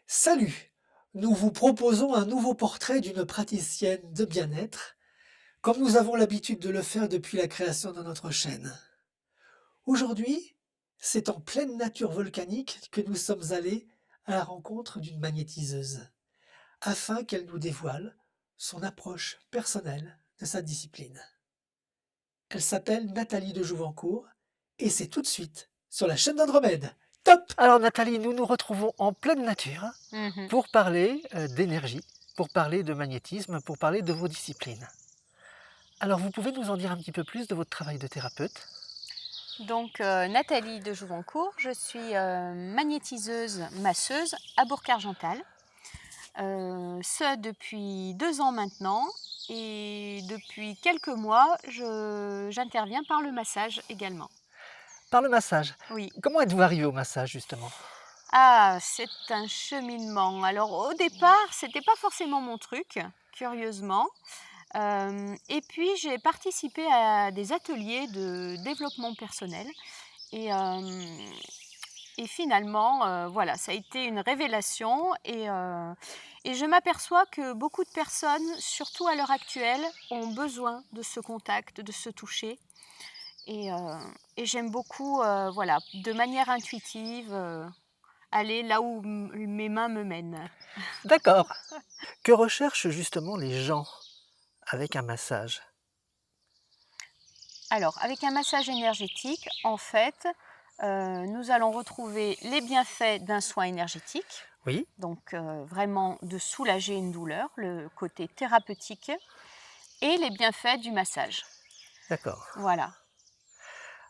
Salut! Nous vous proposons un nouveau portrait d'une praticienne de bien-être, comme nous avons l'habitude de le faire depuis la création de notre chaîne. Aujourd'hui, c'est en pleine nature volcanique que nous sommes allés à la rencontre d'une magnétiseuse, afin qu'elle nous dévoile son approche personnelle de sa discipline. Elle s'appelle Nathalie de Jouvencourt et c'est tout de suite sur la chaîne d'Andromède. Top! Alors Nathalie, nous nous retrouvons en pleine nature Mmh. pour parler d'énergie, pour parler de magnétisme, pour parler de vos disciplines. Alors vous pouvez nous en dire un petit peu plus de votre travail de thérapeute? Donc, Nathalie de Jouvencourt, je suis, magnétiseuse masseuse à Bourg-Argental. Ce depuis 2 ans maintenant et depuis quelques mois, j'interviens par le massage également. Par le massage. Oui. Comment êtes-vous arrivé au massage justement? Ah, c'est un cheminement. Alors au départ, c'était pas forcément mon truc, curieusement. Et puis j'ai participé à des ateliers de développement personnel et finalement, voilà, ça a été une révélation et je m'aperçois que beaucoup de personnes, surtout à l'heure actuelle, ont besoin de ce contact, de se toucher et heu j'aime beaucoup, voilà, de manière intuitive, aller là où mes mains me mènent. D'accord. Que recherchent justement les gens avec un massage? Alors, avec un massage énergétique, en fait, nous allons retrouver les bienfaits d'un soin énergétique, Oui, donc vraiment de soulager une douleur, le côté thérapeutique, et les bienfaits du massage. d'accord. Voilà.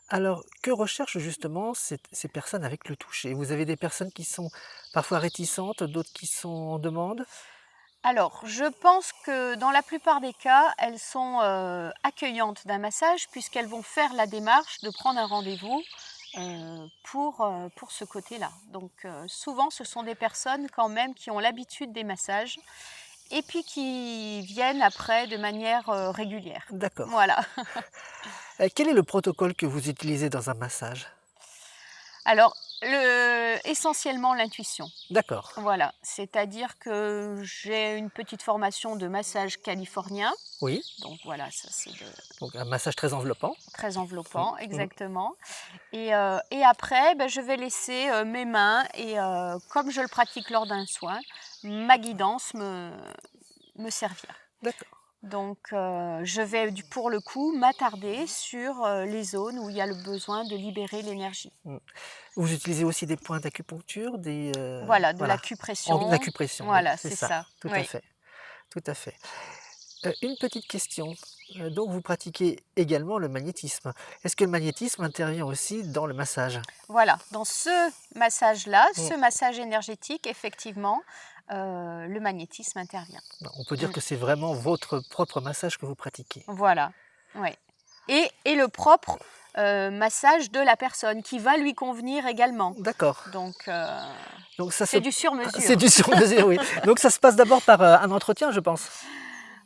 Alors, que recherchent justement ces personnes avec le toucher? Vous avez des personnes qui sont parfois réticentes, d'autres qui sont en demande? Alors, je pense que dans la plupart des cas, elles sont accueillantes d'un massage puisqu'elles vont faire la démarche de prendre un rendez-vous pour ce côté-là. Donc, souvent, ce sont des personnes quand même qui ont l'habitude des massages et puis qui viennent après de manière régulière. D'accord. Voilà. Quel est le protocole que vous utilisez dans un massage? Alors, essentiellement l'intuition. D'accord. Voilà, c'est-à-dire que j'ai une petite formation de massage californien. Oui, Donc voilà, ça c'est donc un massage très enveloppant. très Mmh, enveloppant, mmh. exactement. Et après, je vais laisser mes mains et comme je le pratique lors d'un soin, ma guidance me servir. D'accord. Donc je vais pour le coup m'attarder sur les zones où il y a le besoin de libérer l'énergie. Mmh. Vous utilisez aussi des points d'acupuncture, Voilà, de voilà, en l'acupression. acupression, oui, Voilà, c'est c'est ça, ça. tout à Oui. fait, tout à fait. Une petite question, donc vous pratiquez également le magnétisme. Est-ce que le magnétisme intervient aussi dans le massage? Voilà, dans ce massage-là, Mmh. ce massage énergétique, effectivement, le magnétisme intervient. On peut dire Mmh. que c'est vraiment votre propre massage que vous pratiquez? Voilà, ouais. Et le propre, massage de la personne qui va lui convenir également. D'accord, Donc donc ça se c'est du c'est sur-mesure. du sur-mesure, oui. Donc ça se passe d'abord par, un entretien, je pense?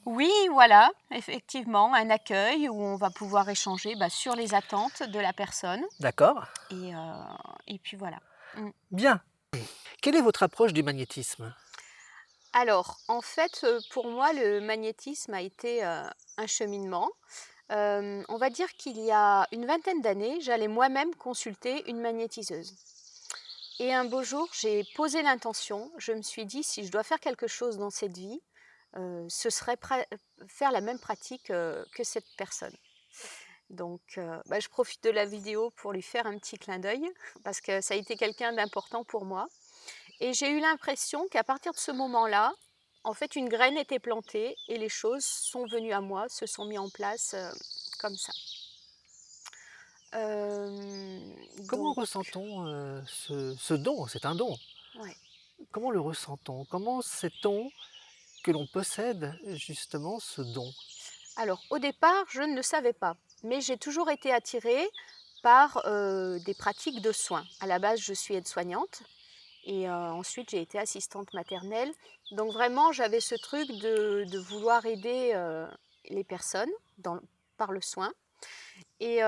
Oui, voilà, effectivement, un accueil où on va pouvoir échanger, sur les attentes de la personne D'accord, et heu et puis voilà. Mmh. bien. Quelle est votre approche du magnétisme? Alors, en fait, pour moi, le magnétisme a été, un cheminement. On va dire qu'il y a une vingtaine d'années, j'allais moi-même consulter une magnétiseuse et un beau jour, j'ai posé l'intention. Je me suis dit: «Si je dois faire quelque chose dans cette vie, ce serait faire la même pratique, que cette personne». Donc je profite de la vidéo pour lui faire un petit clin d'œil parce que ça a été quelqu'un d'important pour moi. Et j'ai eu l'impression qu'à partir de ce moment-là, en fait, une graine était plantée et les choses sont venues à moi, se sont mis en place, comme ça. Comment Donc ressent-on, ce don? C'est un don. ouais. Comment le ressent-on? Comment sait-on que l'on possède justement ce don? Alors au départ, je ne le savais pas, mais j'ai toujours été attirée par, des pratiques de soins. À la base, je suis aide-soignante et ensuite j'ai été assistante maternelle. Donc vraiment, j'avais ce truc de vouloir aider, les personnes par le soin et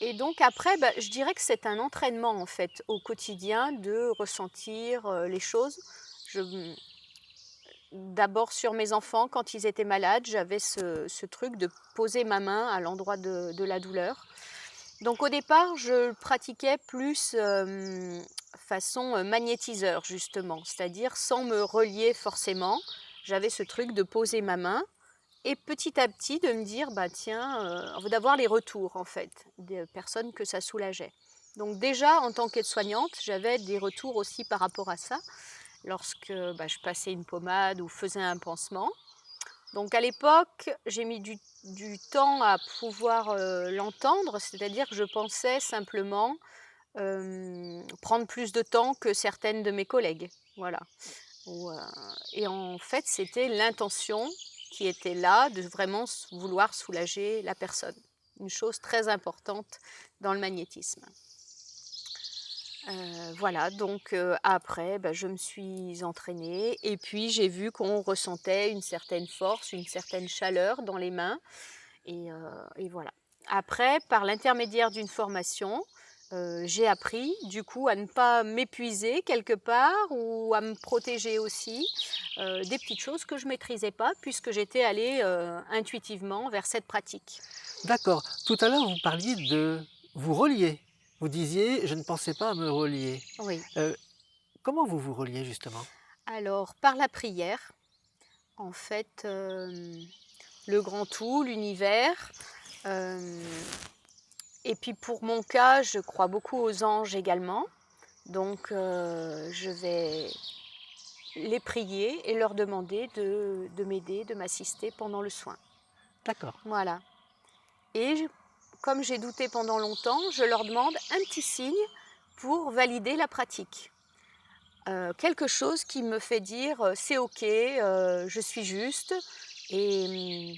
Et donc après, bah, je dirais que c'est un entraînement en fait au quotidien de ressentir, les choses. Je D'abord sur mes enfants, quand ils étaient malades, j'avais ce truc de poser ma main à l'endroit de la douleur. Donc au départ, je le pratiquais plus, façon, magnétiseur justement, c'est-à-dire sans me relier forcément. J'avais ce truc de poser ma main et petit à petit de me dire: «Bah tiens», d'avoir les retours en fait, des personnes que ça soulageait. Donc déjà en tant qu'aide-soignante, j'avais des retours aussi par rapport à ça, lorsque, bah, je passais une pommade ou faisais un pansement. Donc à l'époque, j'ai mis du temps à pouvoir, l'entendre, c'est-à-dire que je pensais simplement, prendre plus de temps que certaines de mes collègues, voilà. Ou, et en fait, c'était l'intention qui était là, de vraiment vouloir soulager la personne. Une chose très importante dans le magnétisme. Voilà, donc après, bah, je me suis entraînée et puis j'ai vu qu'on ressentait une certaine force, une certaine chaleur dans les mains et voilà. Après, par l'intermédiaire d'une formation, j'ai appris du coup à ne pas m'épuiser quelque part ou à me protéger aussi, des petites choses que je maîtrisais pas puisque j'étais allée, intuitivement vers cette pratique. D'accord. Tout à l'heure, vous parliez de vous relier. Vous disiez: «Je ne pensais pas à me relier». Oui. Heu, Comment vous vous reliez justement? Alors par la prière, en fait, le grand tout, l'univers, hem et puis pour mon cas, je crois beaucoup aux anges également. Donc je vais les prier et leur demander de m'aider, de m'assister pendant le soin. D'accord, Voilà. Et comme j'ai douté pendant longtemps, je leur demande un petit signe pour valider la pratique. Quelque chose qui me fait dire, «C'est OK, je suis juste» et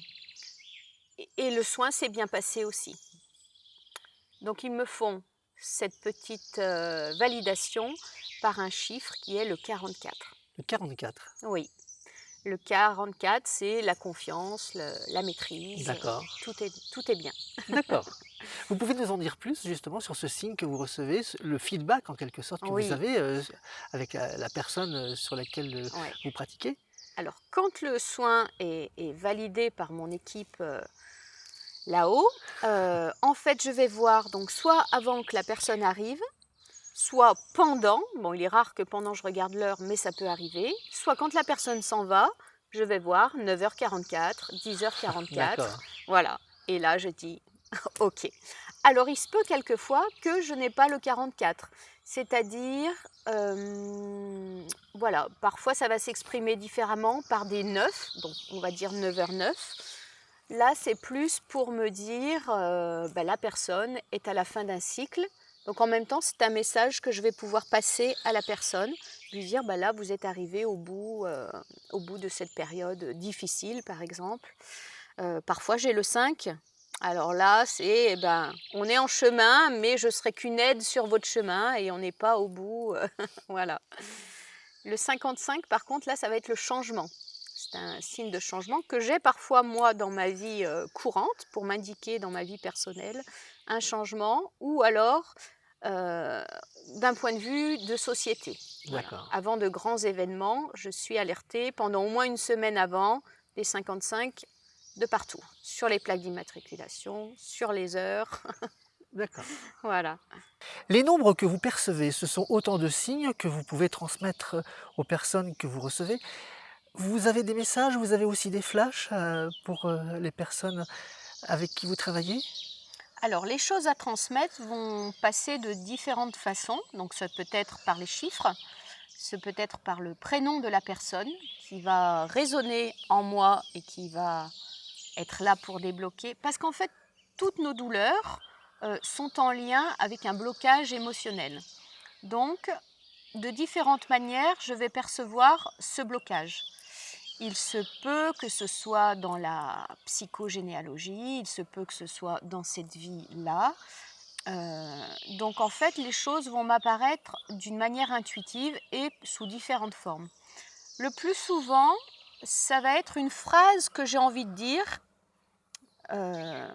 et le soin s'est bien passé aussi. Donc ils me font cette petite, validation par un chiffre qui est le 44. le 44. Oui, le 44, c'est la confiance, la maîtrise, D'accord, tout est bien. d'accord. Vous pouvez nous en dire plus justement sur ce signe que vous recevez, le feedback en quelque sorte que vous Oui, avez, avec la personne, sur laquelle, ouais. vous pratiquez? Alors quand le soin est validé par mon équipe, là-haut, en fait, je vais voir donc soit avant que la personne arrive, soit pendant, bon il est rare que pendant je regarde l'heure, mais ça peut arriver, soit quand la personne s'en va, je vais voir 9h44, 10h44, D'accord, voilà. Et là je dis: «OK». Alors il se peut quelquefois que je n'ai pas le 44, c'est-à-dire, voilà, parfois ça va s'exprimer différemment par des 9, donc on va dire 9h09. Là, c'est plus pour me dire, bah, la personne est à la fin d'un cycle. Donc en même temps, c'est un message que je vais pouvoir passer à la personne, lui dire: «Bah, là, vous êtes arrivé au bout de cette période difficile», par exemple. Parfois, j'ai le 5. Alors là, c'est, eh ben, on est en chemin, mais je serai qu'une aide sur votre chemin et on n'est pas au bout, voilà. Le 55, par contre, là, ça va être le changement. C'est un signe de changement que j'ai parfois moi dans ma vie, courante pour m'indiquer dans ma vie personnelle un changement ou alors, heu, d'un point de vue de société. Voilà. d'accord. Avant de grands événements, je suis alertée pendant au moins une semaine avant des 55 de partout, sur les plaques d'immatriculation, sur les heures, D'accord. voilà. Les nombres que vous percevez, ce sont autant de signes que vous pouvez transmettre, aux personnes que vous recevez? Vous avez des messages, vous avez aussi des flashs, pour, les personnes avec qui vous travaillez? Alors, les choses à transmettre vont passer de différentes façons. Donc, ça peut être par les chiffres, ça peut être par le prénom de la personne qui va résonner en moi et qui va être là pour débloquer. Parce qu'en fait, toutes nos douleurs sont en lien avec un blocage émotionnel. Donc, de différentes manières, je vais percevoir ce blocage. Il se peut que ce soit dans la psychogénéalogie, il se peut que ce soit dans cette vie-là. Donc en fait, les choses vont m'apparaître d'une manière intuitive et sous différentes formes. Le plus souvent, ça va être une phrase que j'ai envie de dire, heu,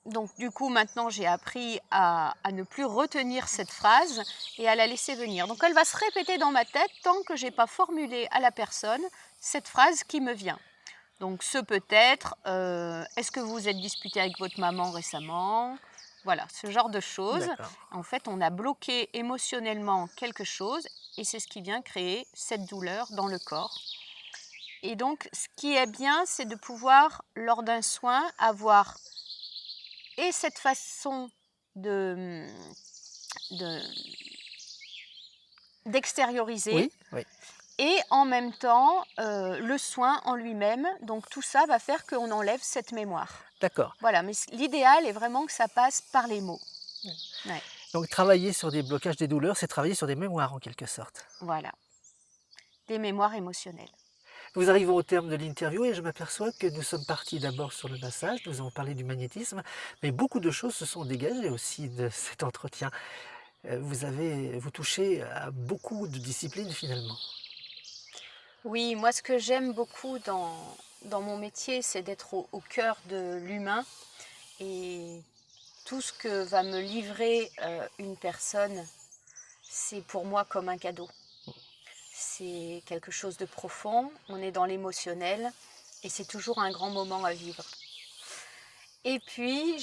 Donc du coup, maintenant, j'ai appris à ne plus retenir cette phrase et à la laisser venir. Donc elle va se répéter dans ma tête tant que j'ai pas formulé à la personne cette phrase qui me vient. Donc ce peut être, est-ce que vous vous êtes disputé avec votre maman récemment? Voilà, ce genre de choses. D'accord. En fait, on a bloqué émotionnellement quelque chose et c'est ce qui vient créer cette douleur dans le corps. Et donc, ce qui est bien, c'est de pouvoir, lors d'un soin, avoir et cette façon de, de- d'extérioriser Oui, oui, et en même temps le soin en lui-même. Donc tout ça va faire qu'on enlève cette mémoire. d'accord. Voilà, mais l'idéal est vraiment que ça passe par les mots. Ouais, Donc travailler sur des blocages des douleurs, c'est travailler sur des mémoires en quelque sorte. voilà, des mémoires émotionnelles. Nous arrivons au terme de l'interview et je m'aperçois que nous sommes partis d'abord sur le massage, nous avons parlé du magnétisme, mais beaucoup de choses se sont dégagées aussi de cet entretien. Vous touchez à beaucoup de disciplines finalement. Oui, moi ce que j'aime beaucoup dans mon métier, c'est d'être au cœur de l'humain et tout ce que va me livrer une personne, c'est pour moi comme un cadeau. C'est quelque chose de profond, on est dans l'émotionnel et c'est toujours un grand moment à vivre. Et puis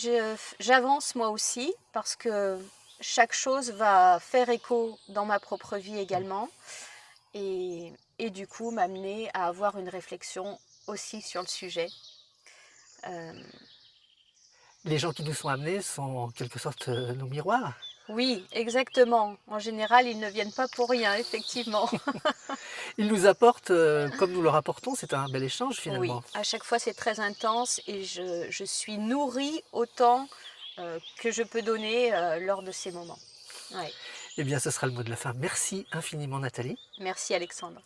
j'avance moi aussi parce que chaque chose va faire écho dans ma propre vie également et du coup m'amener à avoir une réflexion aussi sur le sujet. Euh, Les gens qui nous sont amenés sont en quelque sorte nos miroirs. oui, exactement. En général, ils ne viennent pas pour rien, effectivement. Ils nous apportent comme nous leur apportons, c'est un bel échange Oui, finalement. à chaque fois c'est très intense et je suis nourrie autant que je peux donner lors de ces moments. Ouais. Eh bien ce sera le mot de la fin. Merci infiniment Nathalie. Merci Alexandre.